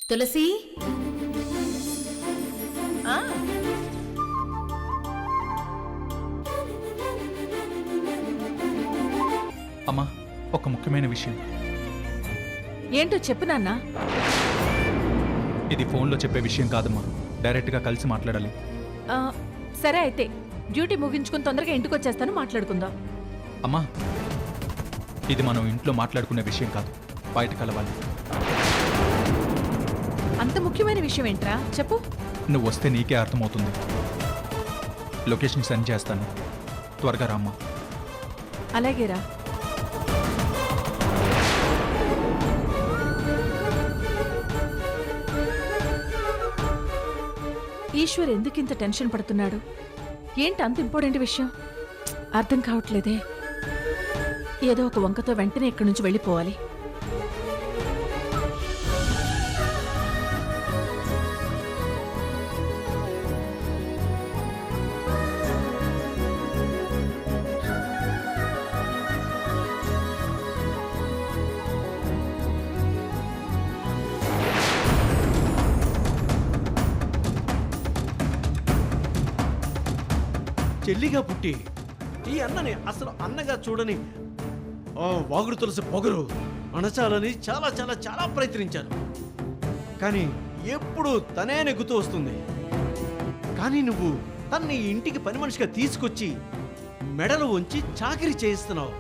తులసి అమ్మా, ఒక ముఖ్యమైన విషయం. ఏంటో చెప్పు నాన్న. ఇది ఫోన్లో చెప్పే విషయం కాదమ్మా, డైరెక్ట్గా కలిసి మాట్లాడాలి. సరే అయితే డ్యూటీ ముగించుకుని తొందరగా ఇంటికి వచ్చేస్తాను, మాట్లాడుకుందాం. అమ్మా, ఇది మనం ఇంట్లో మాట్లాడుకునే విషయం కాదు, బయట కలవాలి. అంత ముఖ్యమైన విషయం ఏంట్రా, చెప్పు. నువ్వు వస్తే నీకే అర్థమవుతుంది. లొకేషన్ సెండ్ చేస్తాను, త్వరగా రామ్మా. అలాగేరా. ఈశ్వర్ ఎందుకింత టెన్షన్ పడుతున్నాడు? ఏంటి అంత ఇంపార్టెంట్ విషయం? అర్థం కావట్లేదే. ఏదో ఒక వంకతో వెంటనే ఇక్కడి నుంచి వెళ్ళిపోవాలి. చెల్లిగా పుట్టి ఈ అన్నని అసలు అన్నగా చూడని వాగుడు తులసి పొగరు అణచాలని చాలా చాలా చాలా ప్రయత్నించాను. కానీ ఎప్పుడు తనే నెగ్గుతూ వస్తుంది. కానీ నువ్వు తన్ని ఇంటికి పని మనిషిగా తీసుకొచ్చి మెడలు ఉంచి చాకరీ చేయిస్తున్నావు.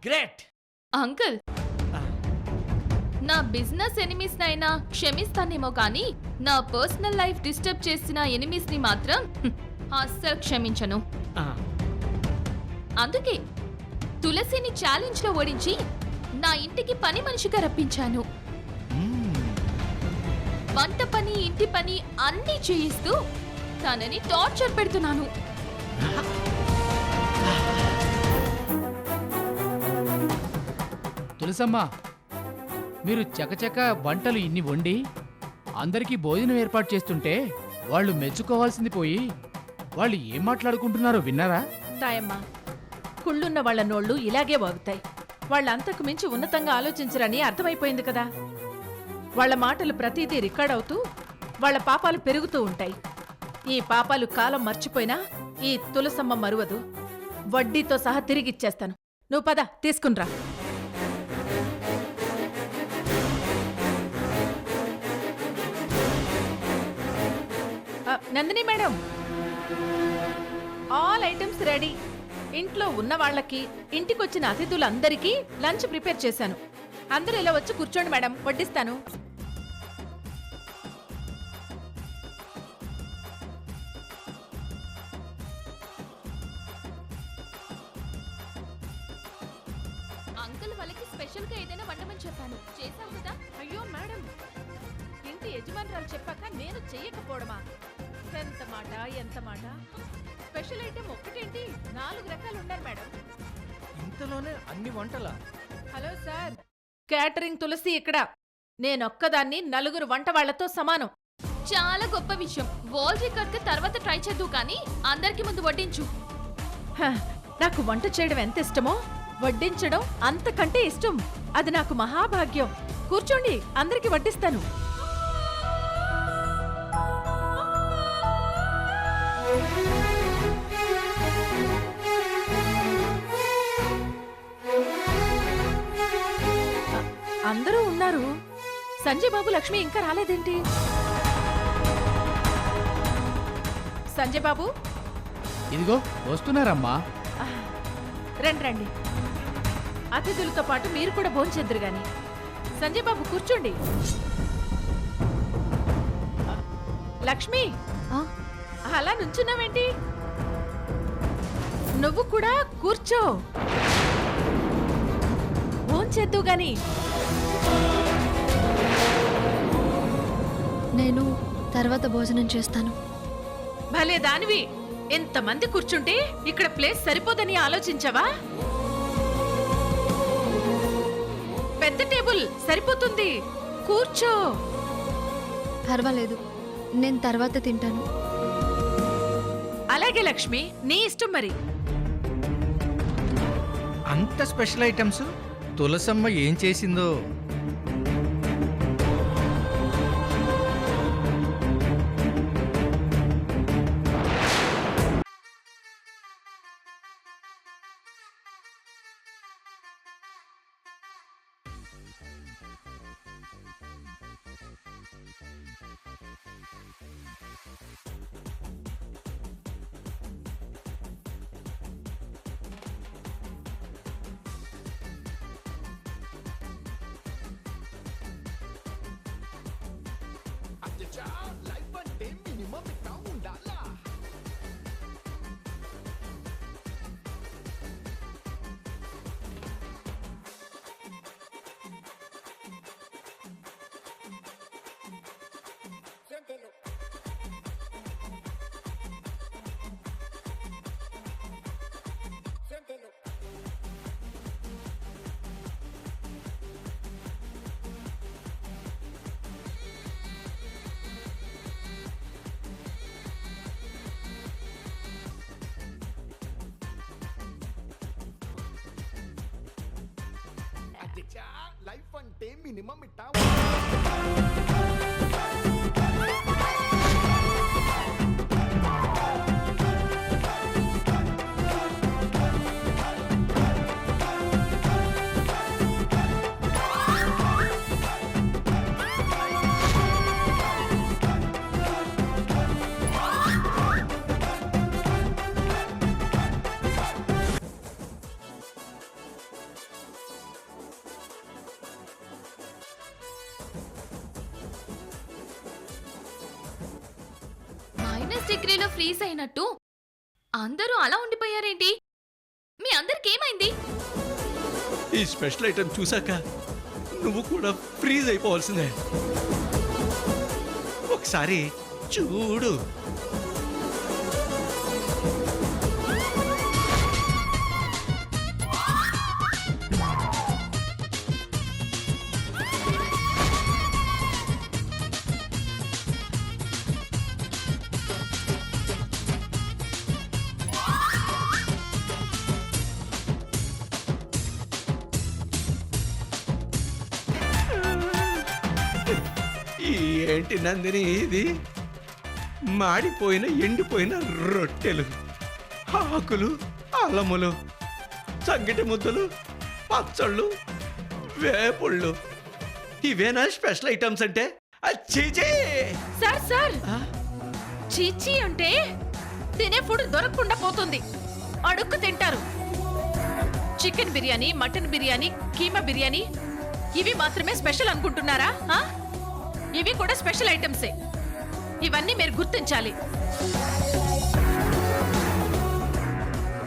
Great uncle. నా బిజినెస్ ఎనిమీస్ నైనా క్షమిస్తానేమో కానీ నా పర్సనల్ లైఫ్ డిస్టర్బ్ చేసిన ఎనిమీస్ ని మాత్రం అస్సలు క్షమించను. అందుకే తులసిని ఛాలెంజ్ లో ఓడించి నా ఇంటికి పని మనిషిగా రప్పించాను. వంట పని, ఇంటి పని అన్నీ చేయిస్తూ తనని టార్చర్ పెడుతున్నాను. తులసమ్మ, మీరు చకచక వంటలు ఇన్ని వండి అందరికీ భోజనం ఏర్పాటు చేస్తుంటే వాళ్ళు మెచ్చుకోవాల్సింది పోయి వాళ్ళు ఏం మాట్లాడుకుంటున్నారో విన్నారా? తాయమ్మా, కుళ్ళున్న వాళ్ళ నోళ్లు ఇలాగే వాగుతాయి. వాళ్ళంతకు మించి ఉన్నతంగా ఆలోచించరని అర్థమైపోయింది కదా. వాళ్ళ మాటలు ప్రతిదీ రికార్డ్ అవుతూ వాళ్ళ పాపాలు పెరుగుతూ ఉంటాయి. ఈ పాపాలు కాలం మర్చిపోయినా ఈ తులసమ్మ మరువదు. వడ్డీతో సహా తిరిగిచ్చేస్తాను. నువ్వు పద, తీసుకునిరా. Nandini madam, all items ready. ఇంట్లో ఉన్న వాళ్ళకి, ఇంటికొచ్చిన అతిథులందరికీ లంచ్ ప్రిపేర్ చేశాను. అందరూ ఇలా వచ్చి కూర్చోండి మేడం, వడ్డిస్తాను. అంకుల్ వాళ్ళకి స్పెషల్ గా ఏదైనా వండమని చెప్పాను, చేసావు కదా? అయ్యో మేడం, ఇంటి యజమానురాలు చెప్పాక నేను చెయ్యకపోవడమా? ఎంత మాట, ఎంత మాట. స్పెషల్ ఐటెం ఒక్కటేంటి, 4 రకాలు ఉన్నారు మేడం. ఇంతలోనే అన్ని వంటలా? హలో సార్, క్యాటరింగ్ తులసి ఇక్కడ. నేనొక్కదాన్ని 4 వంట వాళ్లతో సమానం. చాలా గొప్ప విషయం. వరల్డ్ రికార్డ్ తర్వాత ట్రై చేద్దు కానీ అందరికి ముందు వడ్డించు. నాకు వంట చేయడం ఎంత ఇష్టమో వడ్డించడం అంతకంటే ఇష్టం. అది నాకు మహాభాగ్యం. కూర్చోండి, అందరికి వడ్డిస్తాను. అందరూ ఉన్నారు. సంజయ్ బాబు, లక్ష్మి ఇంకా రాలేదేంటి? సంజయ్ బాబు, ఇదిగో వస్తున్నారమ్మా. రండి రండి. అతిథులతో పాటు మీరు కూడా భోంచెద్దురు గాని. సంజయ్ బాబు కూర్చోండి. లక్ష్మి, అలా నుంచున్నావేంటి? నువ్వు కూడా కూర్చో, భోంచెద్దు గాని. నేను తర్వాత భోజనం చేస్తాను. భలే దానివి, ఎంతమంది కూర్చుంటే ఇక్కడ ప్లేస్ సరిపోదని ఆలోచించావా? పెద్ద టేబుల్ సరిపోతుంది, కూర్చో. పర్వాలేదు, నేను తర్వాత తింటాను. అలాగే లక్ష్మి, నీ ఇష్టం మరి. అంత స్పెషల్ ఐటమ్స్ తులసమ్మ ఏం చేసిందో. లైఫ్ అంటే మినిమం ఇట్టా -డిగ్రీలో ఫ్రీజ్ అయినట్టు అందరూ అలా ఉండిపోయారేంటి? మీ అందరికి ఏమైంది? ఈ స్పెషల్ ఐటమ్ చూసాక నువ్వు కూడా ఫ్రీజ్ అయిపోవాల్సిందే. ఒకసారి చూడు. ఏంటి నందిని ఇది? మాడిపోయిన ఎండిపోయిన రొట్టెలు, ఆకులు, అల్లములు, సంగటి ముద్దలు, పచ్చళ్ళు, వేపుళ్ళు, ఇవేనా స్పెషల్ ఐటమ్స్ అంటే? అచ్చీచీ! సార్ సార్, చీచీ అంటే తినే ఫుడ్ దొరకకుండా పోతుంది, అడుక్కు తింటారు. చికెన్ బిర్యానీ, మటన్ బిర్యానీ, కీమా బిర్యానీ ఇవి మాత్రమే స్పెషల్ అనుకుంటున్నారా? ఇవి కూడా స్పెషల్ ఐటమ్సే. ఇవన్నీ మీరు గుర్తించాలి.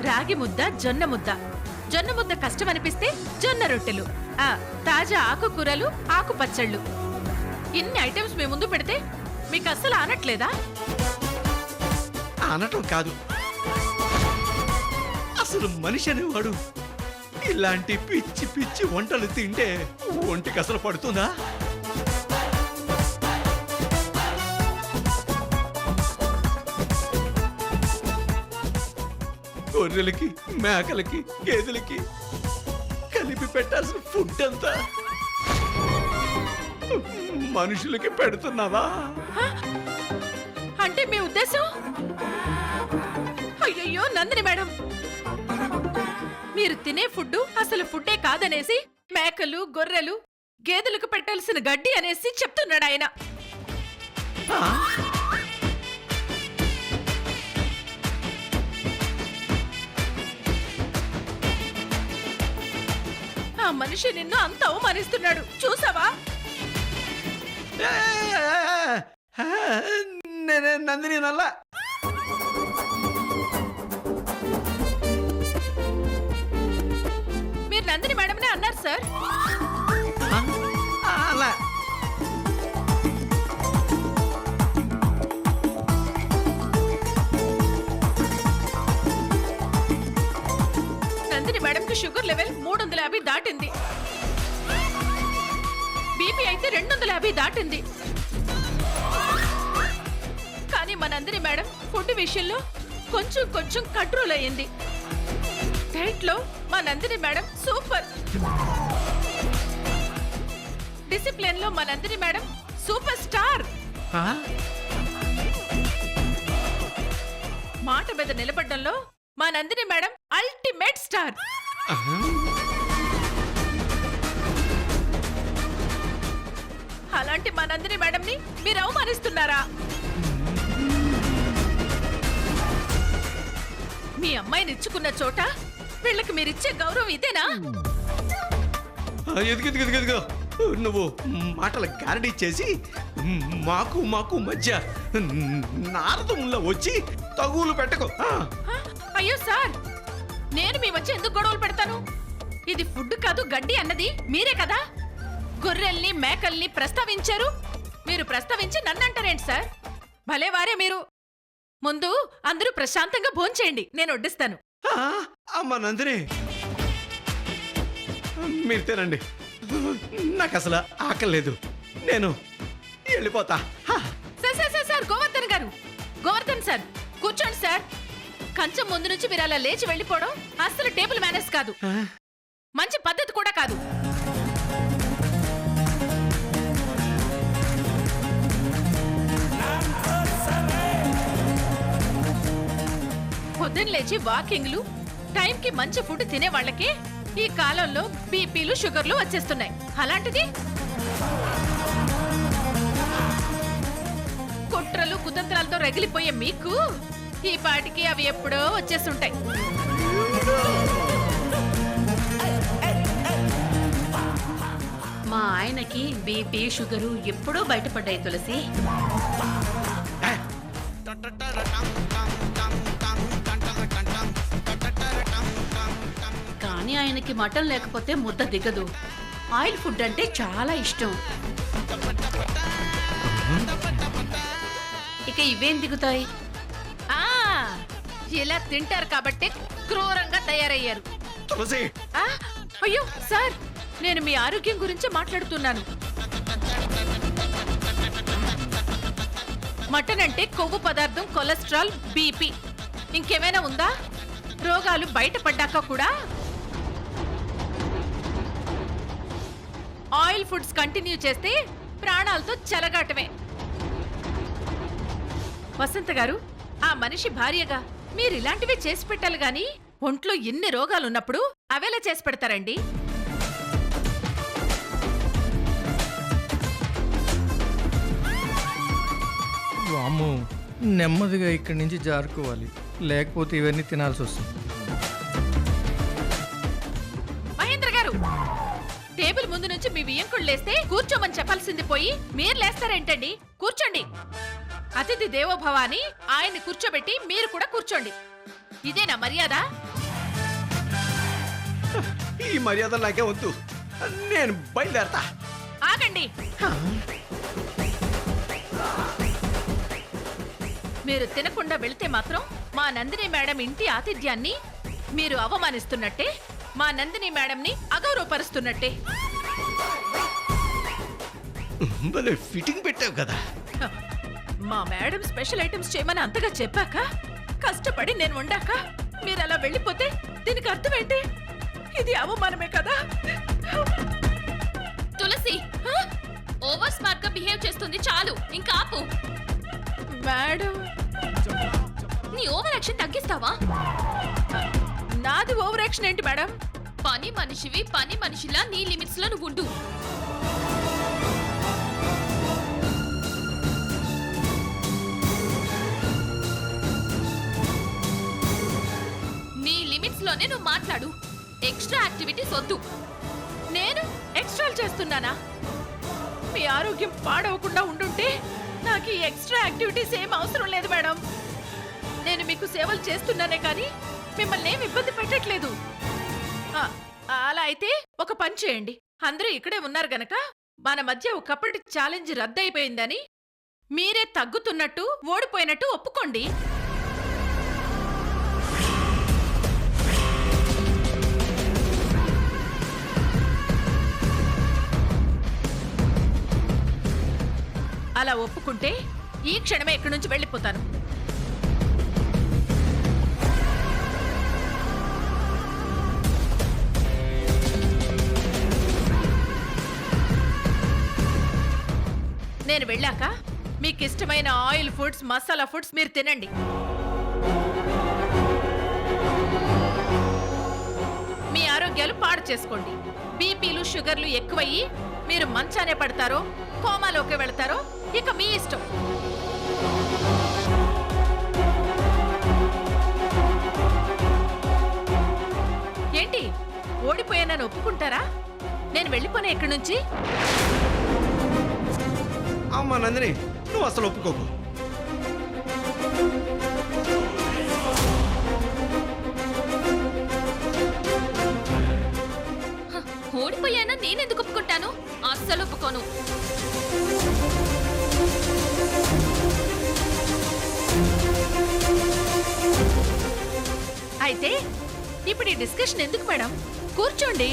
రాగి ముద్ద, జొన్న ముద్ద. జొన్న ముద్ద కష్టం అనిపిస్తే జొన్న రొట్టెలు, తాజా ఆకుకూరలు, ఆకు పచ్చళ్ళు. ఇన్ని ఐటమ్స్ మీ ముందు పెడితే మీకు అస్సలు అనట్లేదా? అనటం కాదు, అసలు మనిషి అనేవాడు ఇలాంటి పిచ్చి పిచ్చి వంటలు తింటే ఒంటికి అసలు పడుతుందా? గొర్రెలకి, మేకలకి, గేదెలకి కలిపి పెట్టాల్సిన ఫుడ్ అంతా మనుషులకి పెడుతున్నావా? అంటే మీ ఉద్దేశం? అయ్యయ్యో నందిని మేడం, మీరు తినే ఫుడ్ అసలు ఫుడ్డే కాదనేసి మేకలు, గొర్రెలు, గేదెలకు పెట్టాల్సిన గడ్డి అనేసి చెప్తున్నాడు ఆయన. ఆ మనిషి నిన్ను అంత అవమానిస్తున్నాడు, చూసావా? నందిని నల్లా మీరు నందిని మేడంనే అన్నారు సార్. అలా నందిని మేడంకి షుగర్ లెవెల్ 350 దాటింది, బీపీ అయితే 250 దాటింది. కానీ మా నందిని మేడం ఫుడ్ విషయంలో కొంచెం కొంచెం కంట్రోల్ అయ్యింది. డైట్ లో మా నందిని మేడం సూపర్. డిసిప్లిన్ లో మా నందిని మేడం సూపర్ స్టార్. మాట మీద నిలబడ్డంలో మా నందిని మేడం అల్టిమేట్ స్టార్. అలాంటి మా నందిని మేడంని మీరు అవమానిస్తున్నారా? మీ అమ్మాయిని ఇచ్చుకున్న చోట వీళ్ళకి మీరిచ్చే గౌరవం ఇదేనా? ఎదుగు నువ్వు మాటల గారడీ చేసి మాకు మధ్య నారదంలో వచ్చి తగులు పెట్టకు. అయ్యో సార్, నేను మీ వచ్చి ఎందుకు గొడవలు పెడతాను? ఇది ఫుడ్ కాదు గడ్డి అన్నది మీరే కదా. గొర్రెల్ని మేకల్ని ప్రస్తావించారు, మీరు ప్రస్తావించి నన్నంటారేంటి సార్? భలేవారే మీరు. ముందు అందరూ ప్రశాంతంగా భోంచేయండి, నేను వడ్డిస్తాను. అమ్మ నందిని, మీరు తినండి, నాకు అసలు ఆకలేదు, నేను వెళ్ళిపోతా. Sir sir sir sir Govardhan గారు, గోవర్ధన్ సార్ కూర్చోండి సార్. కంచం ముందు నుంచి మీరు అలా లేచి వెళ్ళిపోవడం అసలు టేబుల్ మేనేజ్ కాదు, మంచి పద్ధతి కూడా కాదు. పొద్దున్న లేచి వాకింగ్లు, టైంకి మంచి ఫుడ్ తినే వాళ్ళకి ఈ కాలంలో బీపీలు షుగర్లు వచ్చేస్తున్నాయి. అలాంటిది కుట్రలు కుతంత్రాలతో రగిలిపోయే మీకు ఈ పాటికి అవి ఎప్పుడో వచ్చేస్తుంటాయి. మా ఆయనకి బీపీ షుగరు ఎప్పుడూ బయటపడ్డాయి తులసి. కానీ ఆయనకి మటన్ లేకపోతే ముద్ద దిగదు. ఆయిల్ ఫుడ్ అంటే చాలా ఇష్టం. ఇక ఇవేం దిగుతాయి? ఆ ఇలా తింటారు కాబట్టి క్రూరంగా తయారయ్యారు. తులసి, ఆ, అయ్యో సార్, నేను మీ ఆరోగ్యం గురించి మాట్లాడుతున్నాను. మటన్ అంటే కొవ్వు పదార్థం, కొలెస్ట్రాల్, బీపీ, ఇంకేమైనా ఉందా? రోగాలు బయటపడ్డాక కూడా ఆయిల్ ఫుడ్స్ కంటిన్యూ చేస్తే ప్రాణాలతో చెలగాటమే. వసంత గారు, ఆ మనిషి భార్యగా మీరు ఇలాంటివి చేసి పెట్టాలి గాని ఒంట్లో ఎన్ని రోగాలున్నప్పుడు అవేలా చేసి పెడతారండి? వాము, నెమ్మదిగా ఇక్కడి నుంచి జారుకోవాలి, లేకపోతే ఇవన్నీ తినాల్సి వస్తుంది. మహేంద్ర గారు, టేబుల్ ముందు నుంచి మీ వియ్యంకుడు లేస్తే కూర్చోమని చెప్పాల్సింది పోయి మీరు లేస్తారేంటండి? కూర్చోండి. అతిథి దేవోభవ అని ఆయన్ని కూర్చోబెట్టి మీరు కూడా కూర్చోండి. ఇదేనా మర్యాద? ఈ మర్యాద నాకే వద్దు, నేను బయలుదేరతా. ఆగండి. మీరు తినకుండా వెళితే మాత్రం మా నందిని మేడం ఇంటి ఆతిథ్యాన్ని మీరు అవమానిస్తున్నట్టే, మా నందిని మేడంని అగౌరవపరుస్తున్నట్టే. భలే ఫిట్టింగ్ పెట్టావు కదా. హ, మా మేడం స్పెషల్ ఐటమ్స్ చేయమని అంతగా చెప్పాక, కష్టపడి నేను వండాక మీరు అలా వెళ్ళిపోతే దీనికి అర్థం ఏంటి? ఇది అవమానమే కదా. తులసి, ఓవర్ స్మార్ట్ గా బిహేవ్ చేస్తుంది, చాలు ఇంకా ఆపు. మేడం, నీ ఓవర్ యాక్షన్ తగ్గిస్తావా? నాది ఓవర్ యాక్షన్ ఏంటి మేడం? పని మనిషివి, పని మనిషిలా నీ లిమిట్స్ లో నువ్వు ఉండు. నీ లిమిట్స్ లోనే నువ్వు మాట్లాడు. ఎక్స్ట్రా యాక్టివిటీస్ వద్దు. నేను ఎక్స్ట్రాలు చేస్తున్నానా? మీ ఆరోగ్యం పాడవకుండా ఉండుంటే నాకు ఈ ఎక్స్ట్రా యాక్టివిటీస్ ఏం అవసరం లేదు మేడం. నేను మీకు సేవలు చేస్తున్నానే కానీ మిమ్మల్ని ఏం ఇబ్బంది పెట్టట్లేదు. అలా అయితే ఒక పని చేయండి, అందరూ ఇక్కడే ఉన్నారు గనక మన మధ్య ఒకప్పటి ఛాలెంజ్ రద్దయిపోయిందని మీరే తగ్గుతున్నట్టు, ఓడిపోయినట్టు ఒప్పుకోండి. అలా ఒప్పుకుంటే ఈ క్షణమే ఇక్కడి నుంచి వెళ్ళిపోతాను. నేను వెళ్ళాక మీకు ఇష్టమైన ఆయిల్ ఫుడ్స్, మసాలా ఫుడ్స్ మీరు తినండి. మీ ఆరోగ్యం ఆరోగ్యాలు పాడు చేసుకోండి. బీపీలు షుగర్లు ఎక్కువయ్యి మీరు మంచానే పడతారో కోమాలోకి వెళతారో ఇక మీ ఇష్టం. ఏంటి ఓడిపోయానని ఒప్పుకుంటారా? నేను వెళ్ళిపోయినా ఇక్కడి నుంచి. అమ్మా నందిని, నువ్వు అసలు ఒప్పుకోకు. ఓడిపోయానా నేనెందుకు ఒప్పుకుంటాను? అస్సలు ఒప్పుకోను. అయితే ఇప్పుడు ఈ డిస్కషన్ ఎందుకు మేడం? కూర్చోండి.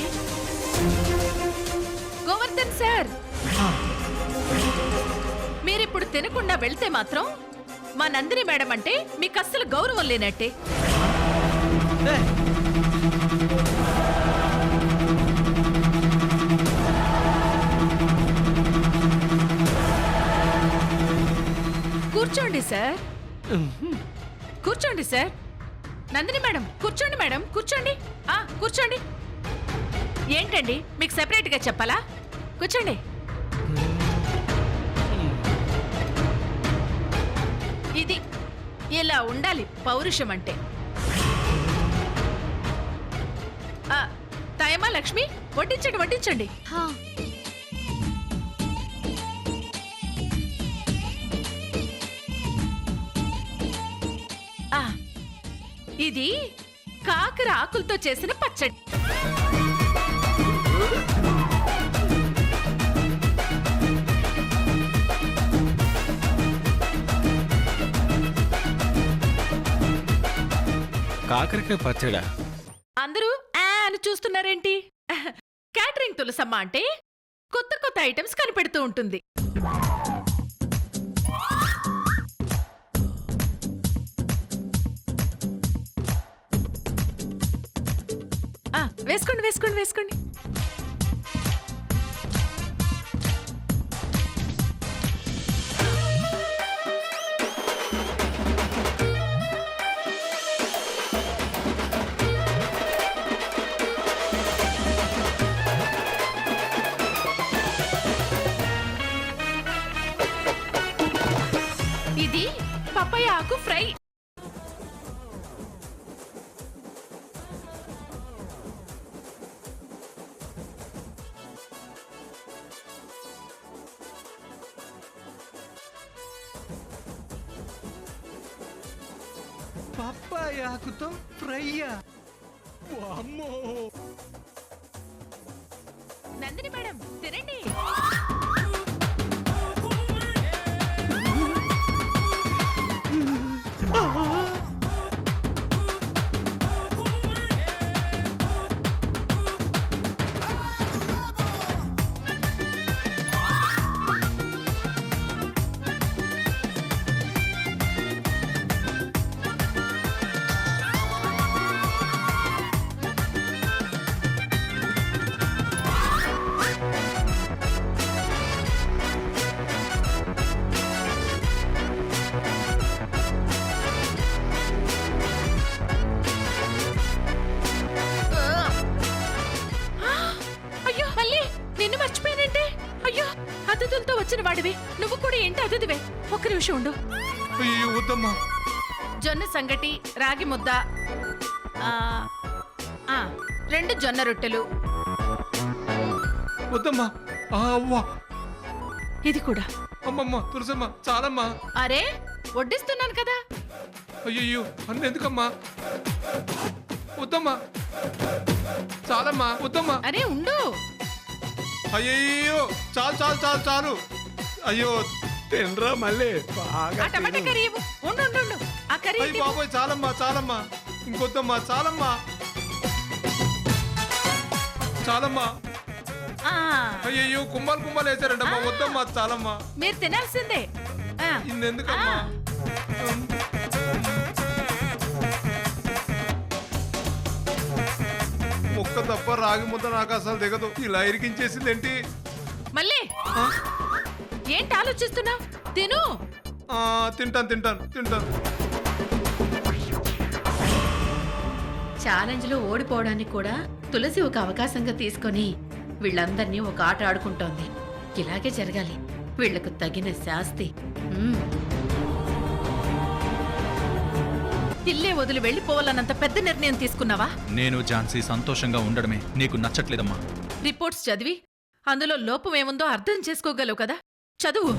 గోవర్ధన్ సార్, మీరిప్పుడు తినకుండా వెళ్తే మాత్రం మా నందిని మేడం అంటే మీకు అస్సలు గౌరవం లేనట్టే. కూర్చోండి సార్, కూర్చోండి సార్. నందిని మేడం కూర్చోండి. మేడం కూర్చోండి. కూర్చోండి. ఏంటండి మీకు సెపరేట్గా చెప్పాలా? కూర్చోండి. ఇది ఇలా ఉండాలి పౌరుషం అంటే. తయమా లక్ష్మి, వడ్డించండి వడ్డించండి. హా. ఇది కాకర ఆకులతో చేసిన పచ్చడి. కాకరకాయ పచ్చడా? అందరూ అని చూస్తున్నారేంటి? క్యాటరింగ్ తులసమ్మ అంటే కొత్త కొత్త ఐటమ్స్ కనిపెడుతూ ఉంటుంది. వేసుకోండి వేసుకోండి వేసుకోండి. ఇది పపాయ ఆకు ఫ్రై. పప్పాయ ఆకుతో ఫ్రైయా? వామ్మో! నందిని మేడం తినండి. వచ్చిన వాడివి నువ్వు కూడా ఏంటి అతిథివే? ఒక్క నిమిషం ఉండు. అయ్యో వద్దమ్మా. జొన్న సంగటి, రాగి ముద్ద, 2 జొన్న రొట్టెలు. వద్దమ్మా. అవ్వా, ఇది కూడా. అమ్మమ్మ తులసమ్మ చాలమ్మా. అరే వడ్డిస్తున్నాను కదా. అయ్యో అన్న ఎందుకమ్మా? వద్దమ్మా, చాలమ్మా. వద్దమ్మా. అరే ఉండు. అయ్యో చాలు చాలు చాలు చాలు. అయ్యో తినరా మళ్ళీ. ఆ టమాటా కర్రీ ఇవ్వు. ఉండు ఉండు ఉండు. ఆ కర్రీ అయ్యి బాబోయ్ చాలమ్మా చాలమ్మా. ఇంకొద్దమ్మా చాలమ్మా. చాలమ్మా. అయ్యో కుంభాలు కుంభాలు వేసారంటమ్మా. వద్దమ్మా చాలమ్మా. మీరు తినాల్సిందే. ఇన్నెందుకమ్మా? మొక్క తప్ప రాగి ముద్ద నాకు అసలు దిగదు. ఇలా ఇరికించేసిందేంటి? మళ్ళీ ఏంటి ఆలోచిస్తున్నావు? తిను. తింటాను తింటాను తింటాను. ఛాలెంజ్ లో ఓడిపోవడానికి కూడా తులసి ఒక అవకాశంగా తీసుకొని వీళ్ళందరినీ ఒక ఆట ఆడుకుంటోంది. ఇలాగే జరగాలి. వీళ్లకు తగిన శాస్తి. ఇల్లే వదిలి వెళ్ళిపోవాలన్నంత పెద్ద నిర్ణయం తీసుకున్నావా? నేను ఝాన్సీ సంతోషంగా ఉండడమే నీకు నచ్చట్లేదమ్మా. రిపోర్ట్స్ చదివి అందులో లోపమేముందో అర్థం చేసుకోగలవు కదా, చదువు.